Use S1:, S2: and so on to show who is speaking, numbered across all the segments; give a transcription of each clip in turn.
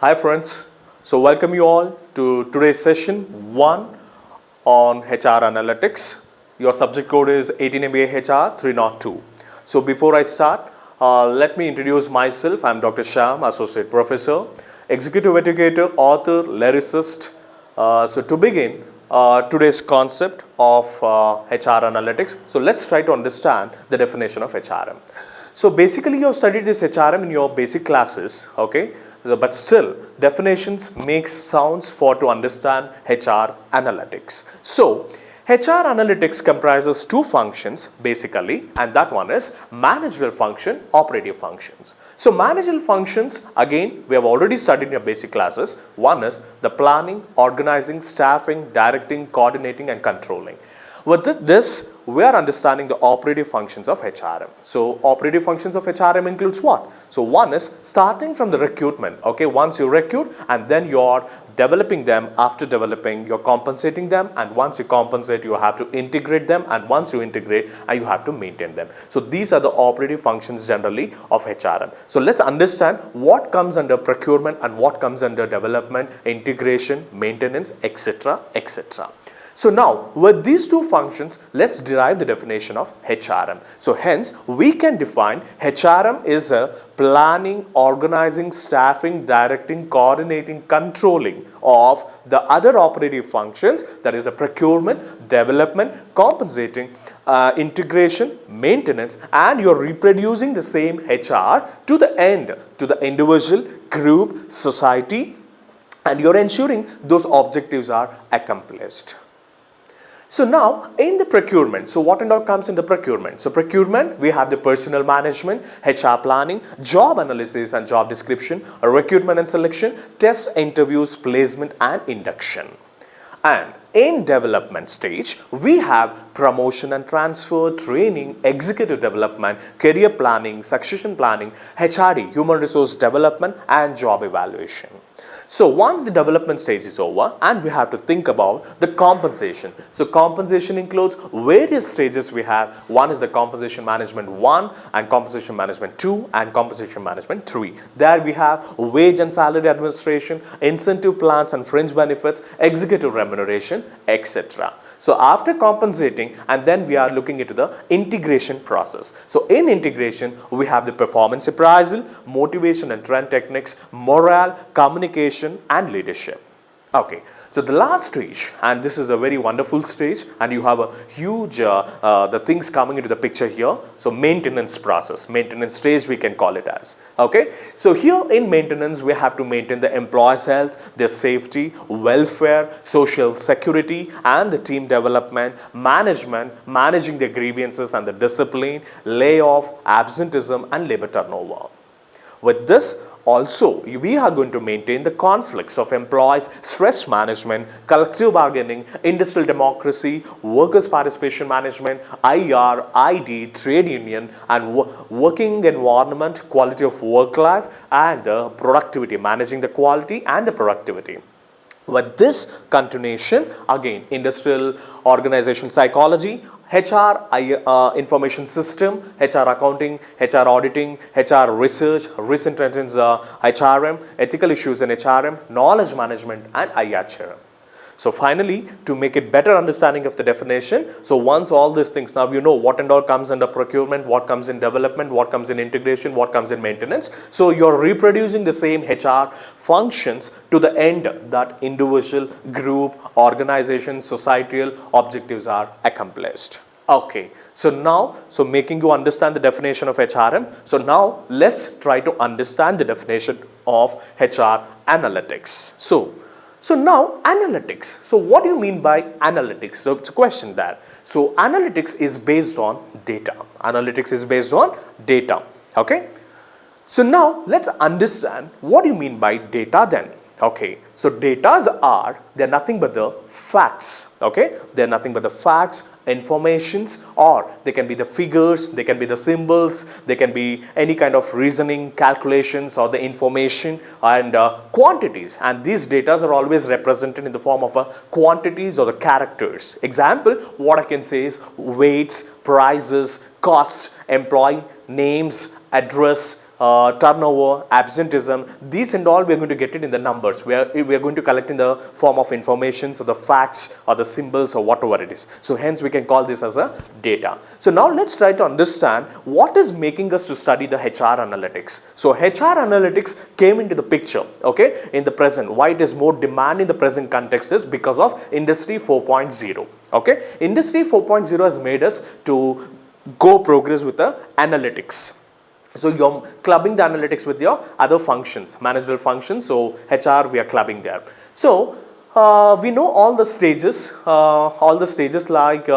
S1: Hi friends, so welcome you all to today's session 1 on HR Analytics. Your subject code is 18 MBA HR 302. So before I start, let me introduce myself. I'm Dr. Shyam, Associate Professor, Executive Educator, Author, Lyricist. So to begin, today's concept of HR Analytics. So let's try to understand the definition of HRM. So basically you have studied this HRM in your basic classes, okay? But still, definitions make sounds for to understand HR analytics. So, HR analytics comprises two functions basically, and that one is managerial function, operative functions. So, managerial functions, again, we have already studied in your basic classes. One is the planning, organizing, staffing, directing, coordinating, and controlling. With this, we are understanding the operative functions of HRM. So, operative functions of HRM includes what? So, one is starting from the recruitment. Okay, once you recruit and then you are developing them. After developing, you're compensating them, and once you compensate, you have to integrate them, and once you integrate, you have to maintain them. So, these are the operative functions generally of HRM. So, let's understand what comes under procurement and what comes under development, integration, maintenance, etc., etc. So now, with these two functions, let's derive the definition of HRM. So hence, we can define HRM is a planning, organizing, staffing, directing, coordinating, controlling of the other operative functions, that is the procurement, development, compensating, integration, maintenance, and you're reproducing the same HR to the end, to the individual, group, society, and you're ensuring those objectives are accomplished. So now in the procurement, so what and all comes in the procurement? So procurement, we have the personnel management, HR planning, job analysis and job description, recruitment and selection, test, interviews, placement and induction. And in development stage, we have promotion and transfer, training, executive development, career planning, succession planning, HRD, human resource development and job evaluation. So once the development stage is over, and we have to think about the compensation. So compensation includes various stages we have. One is the compensation management 1 and compensation management 2 and compensation management 3. There we have wage and salary administration, incentive plans and fringe benefits, executive remuneration, etc. So after compensating, and then we are looking into the integration process. So in integration, we have the performance appraisal, motivation and trend techniques, morale, communication and leadership. Okay, so the last stage, and this is a very wonderful stage, and you have a huge the things coming into the picture here. So maintenance process, maintenance stage we can call it as. Okay, so here in maintenance we have to maintain the employees' health, their safety, welfare, social security, and the team development, management, managing the grievances and the discipline, layoff, absenteeism, and labor turnover. With this, also, we are going to maintain the conflicts of employees, stress management, collective bargaining, industrial democracy, workers' participation management, IR, ID, trade union, and working environment, quality of work life, and productivity, managing the quality and the productivity. With this continuation, again, industrial organization psychology, HR information system, HR accounting, HR auditing, HR research, risk intelligence HRM, ethical issues in HRM, knowledge management and IHRM. So finally, to make it better understanding of the definition, so once all these things, now you know what and all comes under procurement, what comes in development, what comes in integration, what comes in maintenance. So you're reproducing the same HR functions to the end that individual, group, organization, societal objectives are accomplished. Okay, so now, so making you understand the definition of HRM. So now let's try to understand the definition of HR analytics. So now analytics. So what do you mean by analytics? So it's a question there. So analytics is based on data. Analytics is based on data. Okay. So now let's understand what do you mean by data then. Okay, so datas are, they're nothing but the facts, okay? They're nothing but the facts, informations, or they can be the figures, they can be the symbols, they can be any kind of reasoning, calculations, or the information and quantities. And these datas are always represented in the form of quantities or the characters. Example, what I can say is weights, prices, costs, employee, names, address, turnover, absenteeism, these and all we are going to get it in the numbers. We are going to collect in the form of information, so the facts or the symbols or whatever it is. So hence we can call this as a data. So now let's try to understand what is making us to study the HR analytics. So HR analytics came into the picture, okay, in the present. Why it is more demand in the present context is because of Industry 4.0. Okay, Industry 4.0 has made us to go progress with the analytics. So you're clubbing the analytics with your other functions, managerial functions. So HR we are clubbing there. So we know all the stages like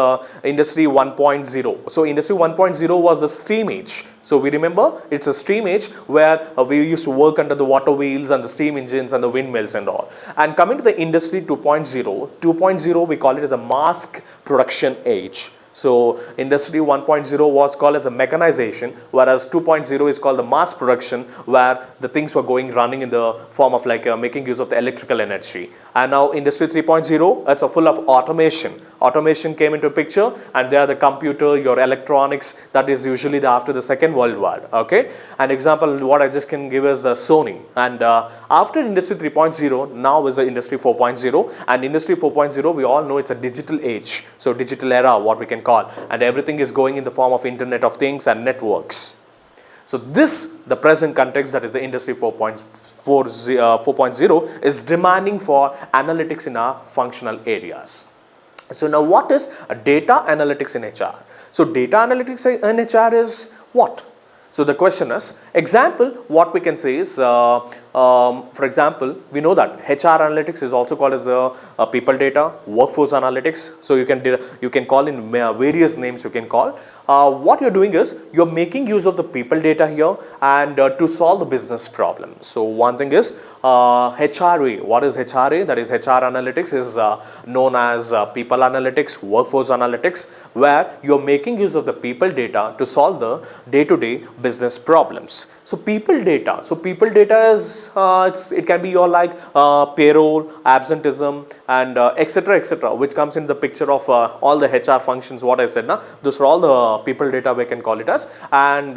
S1: Industry 1.0. So Industry 1.0 was the steam age. So we remember it's a steam age where we used to work under the water wheels and the steam engines and the windmills and all. And coming to the Industry 2.0 we call it as a mass production age. So Industry 1.0 was called as a mechanization, whereas 2.0 is called the mass production, where the things were running in the form of like making use of the electrical energy. And now Industry 3.0, it's a full of automation. Automation came into picture, and there the computer, your electronics, that is usually after the Second World War. Okay, an example what I just can give is the Sony. And after Industry 3.0, now is the Industry 4.0, and Industry 4.0 we all know it's a digital age. So digital era, what we can call, and everything is going in the form of Internet of Things and networks. So this, the present context, that is the Industry 4.0 is demanding for analytics in our functional areas. So now what is data analytics in HR? So data analytics in HR is what? So the question is, example, what we can say is, for example, we know that HR analytics is also called as a people data, workforce analytics. So you can call in various names you can call. What you're doing is, you're making use of the people data here and to solve the business problem. So one thing is HRA. What is HRA? That is HR analytics is known as people analytics, workforce analytics, where you're making use of the people data to solve the day-to-day business problems. So people data. So people data is it can be your like payroll, absenteeism, and etc., which comes in the picture of all the HR functions. What I said now, those are all the people data we can call it as, and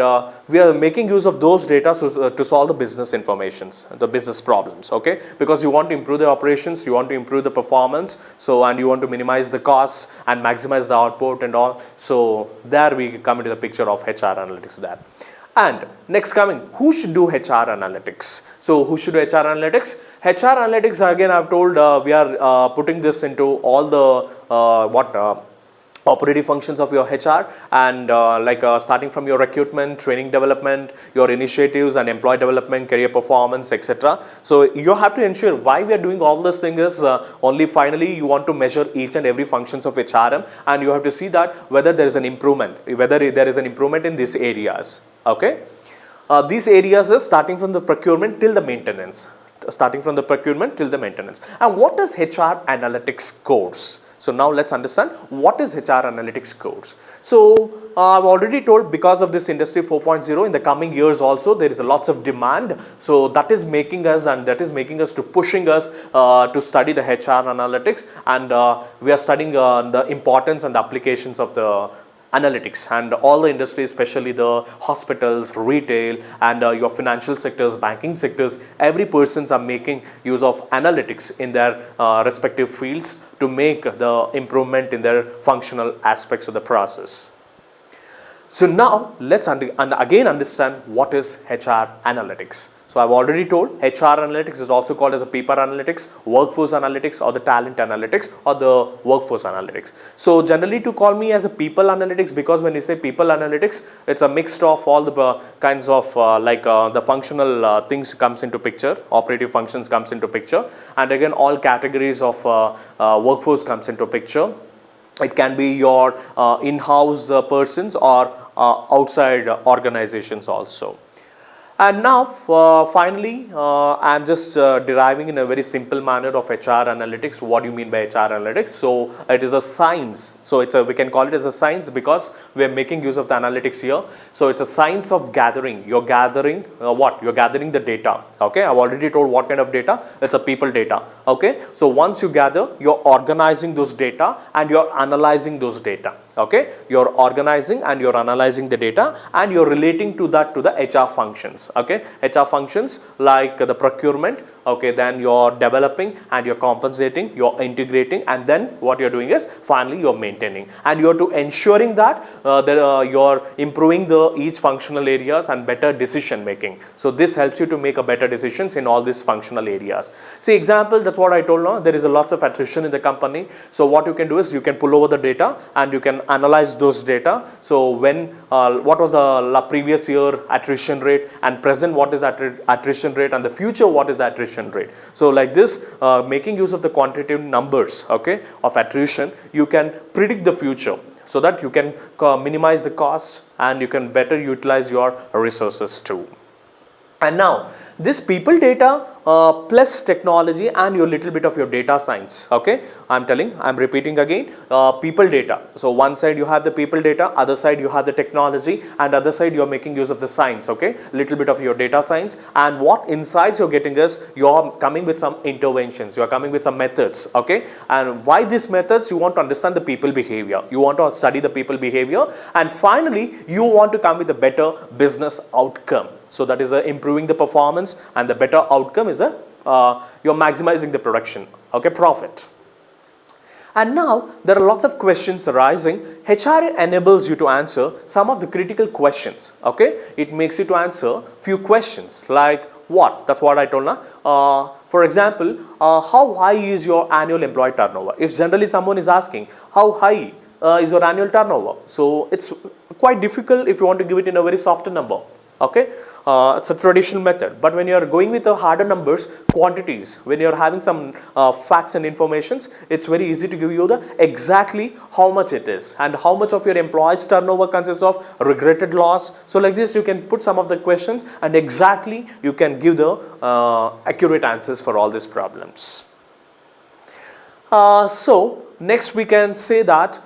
S1: we are making use of those data to solve the business informations, the business problems. Okay, because you want to improve the operations, you want to improve the performance, so and you want to minimize the costs and maximize the output and all. So there we come into the picture of HR analytics there. And next coming, who should do HR analytics? So who should do HR analytics? HR analytics, again I've told we are putting this into all the operative functions of your HR, and starting from your recruitment, training development, your initiatives and employee development, career performance, etc. So you have to ensure why we are doing all these things is only finally you want to measure each and every functions of HRM, and you have to see that whether there is an improvement, in these areas. Okay, these areas is starting from the procurement till the maintenance. And what is HR analytics course? So now let's understand what is HR analytics course. So I've already told, because of this Industry 4.0 in the coming years also there is a lots of demand. So that is making us to pushing us to study the HR analytics, and we are studying the importance and the applications of the analytics, and all the industries, especially the hospitals, retail, and your financial sectors, banking sectors, every persons are making use of analytics in their respective fields to make the improvement in their functional aspects of the process. So now let's again understand what is HR analytics. So I've already told HR analytics is also called as a people analytics, workforce analytics, or the talent analytics, or the workforce analytics. So generally to call me as a people analytics, because when you say people analytics, it's a mix of all the kinds of the functional things comes into picture, operative functions comes into picture, and again all categories of workforce comes into picture. It can be your in-house persons or outside organizations also. And now finally I'm just deriving in a very simple manner of HR analytics. What do you mean by HR analytics? So it is a science. So we can call it as a science because we are making use of the analytics here. So it's a science of gathering. You're gathering You're gathering the data. Okay, I've already told what kind of data. It's a people data. Okay, so once you gather, you're organizing those data and you're analyzing those data. Okay, you're organizing and you're analyzing the data and you're relating to that to the HR functions. Okay, HR functions like the procurement. Okay, then you're developing and you're compensating, you're integrating, and then what you're doing is finally you're maintaining, and you're to ensuring that you're improving the each functional areas and better decision making. So this helps you to make a better decisions in all these functional areas. See example, that's what I told now, there is a lots of attrition in the company. So what you can do is you can pull over the data and you can analyze those data. So when what was the previous year attrition rate, and present what is the attrition rate, and the future what is the attrition rate. So like this, making use of the quantitative numbers, okay, of attrition, you can predict the future so that you can minimize the cost and you can better utilize your resources too. And now this people data plus technology and your little bit of your data science. Okay, I'm repeating again, people data. So one side you have the people data, other side you have the technology, and other side you are making use of the science. Okay, little bit of your data science, and what insights you're getting is you're coming with some interventions, you're coming with some methods. Okay, and why these methods? You want to understand the people behavior, you want to study the people behavior, and finally you want to come with a better business outcome. So that is improving the performance, and the better outcome is you're maximizing the production, okay, profit. And now there are lots of questions arising. HR enables you to answer some of the critical questions. Okay, it makes you to answer few questions like what? That's what I told now. For example, how high is your annual employee turnover? If generally someone is asking how high is your annual turnover, so it's quite difficult if you want to give it in a very soft number. Okay, it's a traditional method, but when you are going with the harder numbers, quantities, when you are having some facts and informations, it's very easy to give you the exactly how much it is and how much of your employees turnover consists of regretted loss. So like this you can put some of the questions and exactly you can give the accurate answers for all these problems. So next we can say that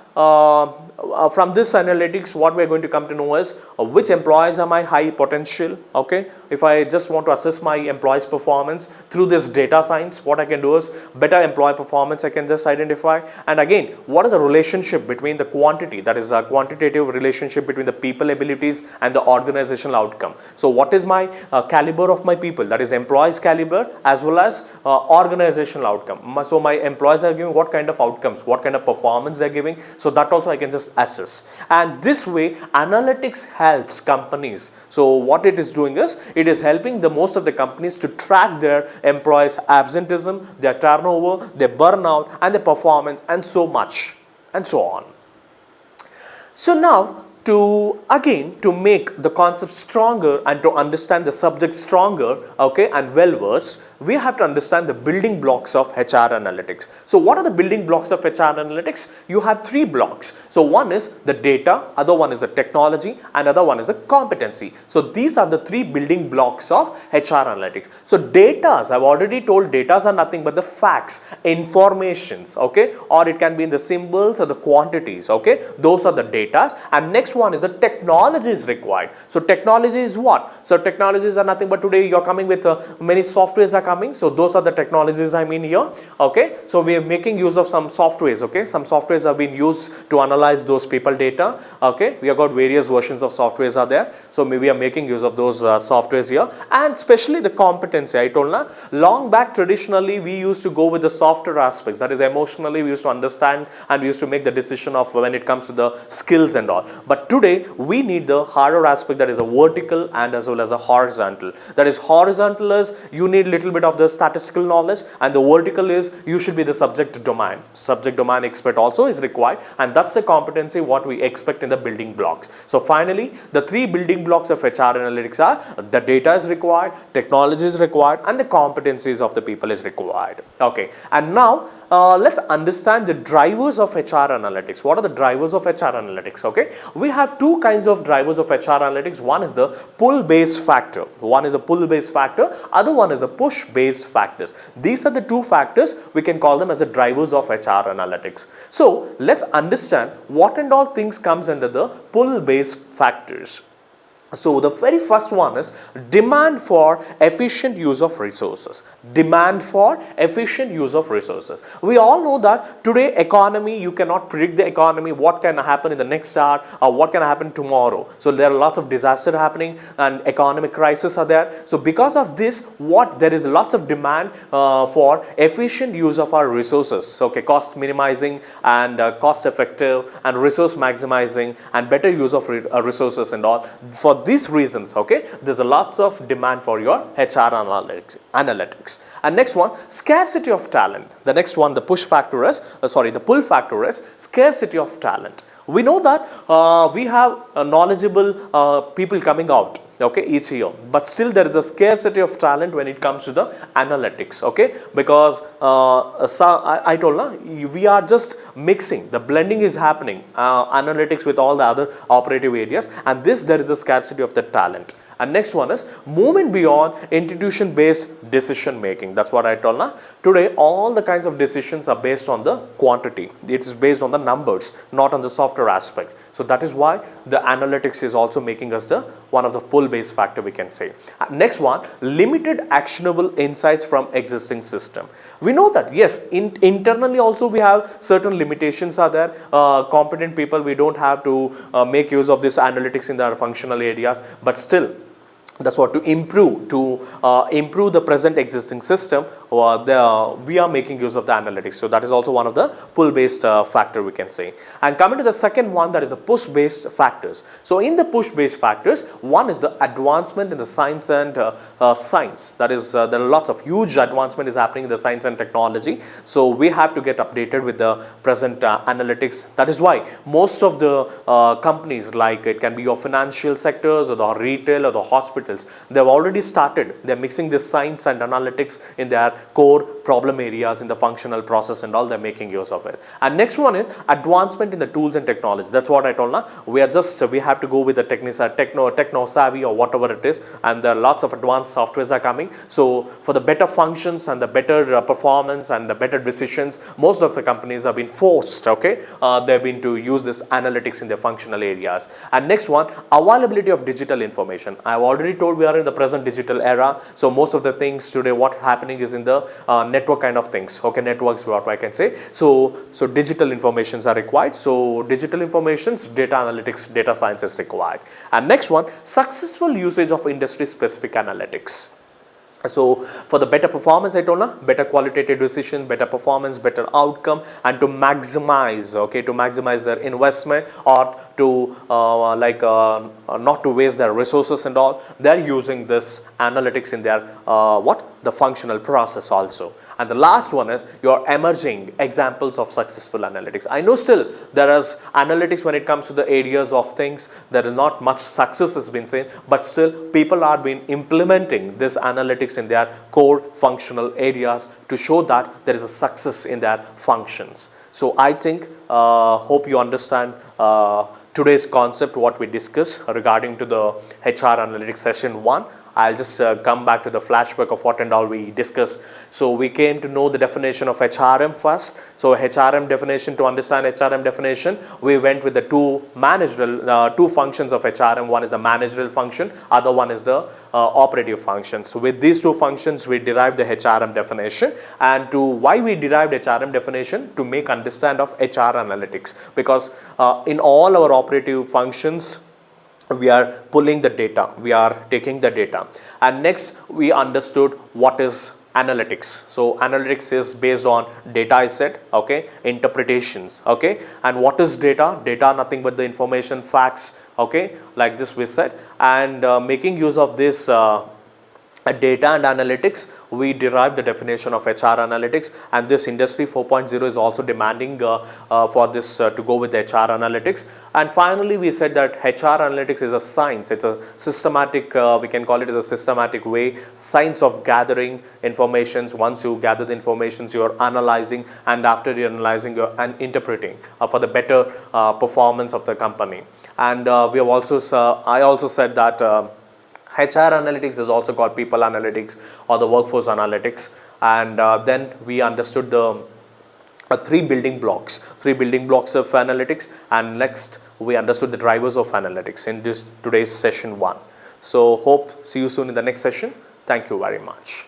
S1: from this analytics what we are going to come to know is which employees are my high potential. Okay, if I just want to assess my employees performance through this data science, what I can do is better employee performance I can just identify. And again, what is the relationship between the quantity, that is a quantitative relationship between the people abilities and the organizational outcome. So what is my caliber of my people, that is employees caliber as well as organizational outcome. So my employees are giving what kind of outcomes, what kind of performance they are giving, so that also I can just assess. And this way analytics helps companies. So what it is doing is it is helping the most of the companies to track their employees absenteeism, their turnover, their burnout, and their performance, and so much and so on. So now to make the concept stronger and to understand the subject stronger, okay, and well versed, we have to understand the building blocks of HR analytics. So what are the building blocks of HR analytics? You have three blocks. So one is the data, other one is the technology, and other one is the competency. So these are the three building blocks of HR analytics. So datas, I've already told, datas are nothing but the facts, informations, okay, or it can be in the symbols or the quantities, okay, those are the datas. And next one is the technology is required. So technology is what? So technologies are nothing but today you're coming with many softwares are coming. So those are the technologies I mean here. Okay, so we are making use of some softwares. Okay, some softwares have been used to analyze those people data. Okay, we have got various versions of softwares are there. So maybe we are making use of those softwares here, and especially the competency. I told you long back traditionally we used to go with the softer aspects. That is emotionally we used to understand and we used to make the decision of when it comes to the skills and all. But today we need the harder aspect, that is a vertical and as well as a horizontal. That is horizontal is you need little bit of the statistical knowledge, and the vertical is you should be the subject domain. Subject domain expert also is required, and that's the competency what we expect in the building blocks. So finally the three building blocks of HR analytics are the data is required, technology is required, and the competencies of the people is required. Okay, and now let's understand the drivers of HR analytics. What are the drivers of HR analytics? Okay, we have two kinds of drivers of HR analytics. One is the pull based factor. One is a pull based factor, other one is a push based factors. These are the two factors, we can call them as the drivers of HR analytics. So let's understand what and all things comes under the pull based factors. So the very first one is demand for efficient use of resources. Demand for efficient use of resources. We all know that today economy, you cannot predict the economy, what can happen in the next hour or what can happen tomorrow. So there are lots of disaster happening and economic crisis are there. So because of this, there is lots of demand for efficient use of our resources. Okay, cost minimizing and cost effective and resource maximizing and better use of resources and all. For these reasons, okay, there's a lots of demand for your HR analytics. And next one, scarcity of talent. The next one, the pull factor is scarcity of talent. We know that we have knowledgeable people coming out, okay, each year, but still there is a scarcity of talent when it comes to the analytics, okay, because I told you, we are just mixing, the blending is happening, analytics with all the other operative areas, and there is a scarcity of the talent. And next one is movement beyond institution based decision making. That's what I told now. Today all the kinds of decisions are based on the quantity. It is based on the numbers, not on the software aspect. So that is why the analytics is also making us the one of the pull based factor, we can say. Next one, limited actionable insights from existing system. We know that yes, internally also we have certain limitations are there. Competent people, we don't have to make use of this analytics in their functional areas, but still that's what to improve the present existing system, we are making use of the analytics. So that is also one of the pull based factor, we can say. And coming to the second one, that is the push based factors. So in the push based factors, one is the advancement in the science and science. That is there are lots of huge advancement is happening in the science and technology. So we have to get updated with the present analytics. That is why most of the companies, like it can be your financial sectors or the retail or the hospital, they've already started. They're mixing this science and analytics in their core problem areas in the functional process and all. They're making use of it. And next one is advancement in the tools and technology. That's what I told now. We have to go with the techno savvy or whatever it is, and there are lots of advanced softwares are coming. So for the better functions and the better performance and the better decisions, most of the companies have been forced, okay, they've been to use this analytics in their functional areas. And next one, availability of digital information. I've already told we are in the present digital era. So most of the things today, what happening is in the network kind of things, okay, networks, what I can say. So digital informations are required. So digital informations, data analytics, data science is required. And next one, successful usage of industry specific analytics. So for the better performance, I told you, better qualitative decision, better performance, better outcome, and to maximize, okay, to maximize their investment, or to not to waste their resources and all, they're using this analytics in their the functional process also. And the last one is your emerging examples of successful analytics. I know still there is analytics when it comes to the areas of things, there is not much success has been seen, but still people are been implementing this analytics in their core functional areas to show that there is a success in their functions. So I think, hope you understand today's concept, what we discussed regarding to the HR analytics session 1. I'll just come back to the flashback of what and all we discussed. So we came to know the definition of HRM first. So HRM definition, to understand HRM definition, we went with the two functions of HRM. One is the managerial function, other one is the operative function. So with these two functions, we derived the HRM definition. And to why we derived HRM definition? To make understand of HR analytics. Because in all our operative functions, we are pulling the data, we are taking the data. And next we understood what is analytics. So analytics is based on data, I said, okay, interpretations, okay. And what is data? Data, nothing but the information, facts, okay, like this we said. And making use of this data and analytics, we derived the definition of HR analytics. And this industry 4.0 is also demanding for this to go with HR analytics. And finally we said that HR analytics is a science, it's a systematic, we can call it as a systematic way, science of gathering informations. Once you gather the informations, you're analyzing, and after you're analyzing, you're interpreting for the better performance of the company. And we have also I also said that HR analytics is also called people analytics or the workforce analytics. And then we understood the three building blocks of analytics, and next we understood the drivers of analytics in this today's session 1. So hope see you soon in the next session. Thank you very much.